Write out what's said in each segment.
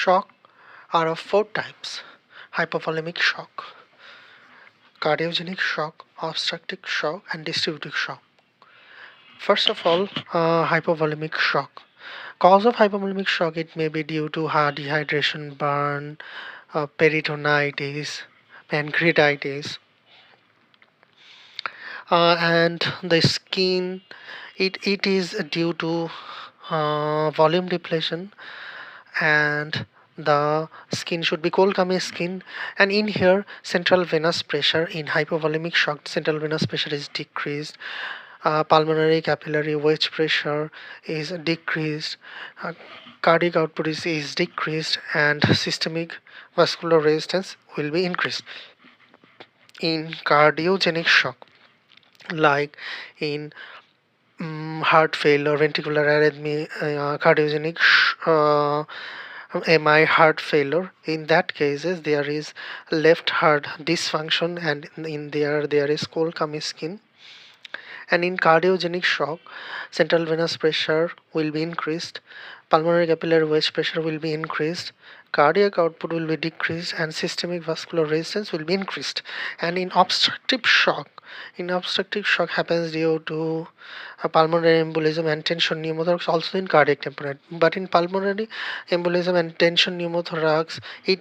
Shock are of four types: hypovolemic shock, cardiogenic shock, obstructive shock, and distributive shock. First of all, hypovolemic shock. Cause of hypovolemic shock, it may be due to dehydration, burn, peritonitis, pancreatitis, and the skin. It is due to volume depletion, and the skin should be cold coming skin. And in here, central venous pressure in hypovolemic shock, central venous pressure is decreased, pulmonary capillary wedge pressure is decreased, uh, cardiac output is decreased, and systemic vascular resistance will be increased. In cardiogenic shock, like in heart failure, ventricular arrhythmia, cardiogenic MI heart failure. In that cases, there is left heart dysfunction, and in there is cold coming skin. And in cardiogenic shock, central venous pressure will be increased, pulmonary capillary wedge pressure will be increased, cardiac output will be decreased, and systemic vascular resistance will be increased. And in obstructive shock happens due to pulmonary embolism and tension pneumothorax, also in cardiac tamponade. But in pulmonary embolism and tension pneumothorax, it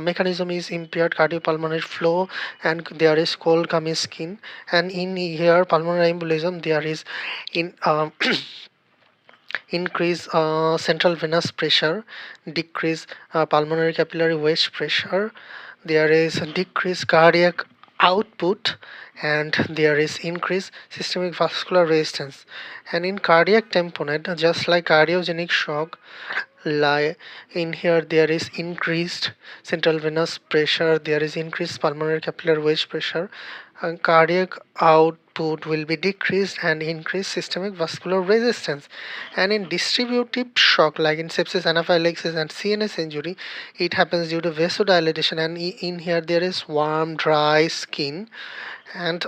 mechanism is impaired cardiopulmonary flow, and there is cold coming skin. And in here pulmonary embolism, there is in increase central venous pressure, decrease pulmonary capillary wedge pressure, there is a decreased cardiac output, and there is increased systemic vascular resistance. And in cardiac tamponade, just like cardiogenic shock, lie in here, there is increased central venous pressure, there is increased pulmonary capillary wedge pressure, and cardiac output will be decreased and increased systemic vascular resistance. And in distributive shock, like in sepsis, anaphylaxis, and CNS injury, it happens due to vasodilatation, and in here there is warm dry skin. And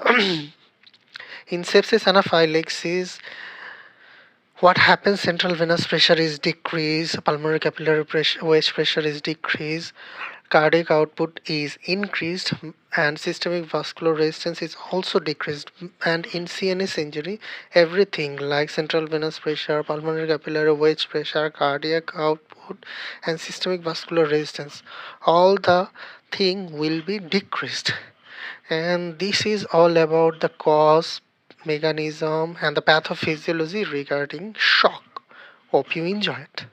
in sepsis anaphylaxis, what happens, central venous pressure is decreased, pulmonary capillary pressure, wedge pressure is decreased, cardiac output is increased, and systemic vascular resistance is also decreased. And in CNS injury, everything like central venous pressure, pulmonary capillary wedge pressure, cardiac output, and systemic vascular resistance, all the thing will be decreased. And this is all about the cause, mechanism, and the pathophysiology regarding shock. Hope you enjoy it.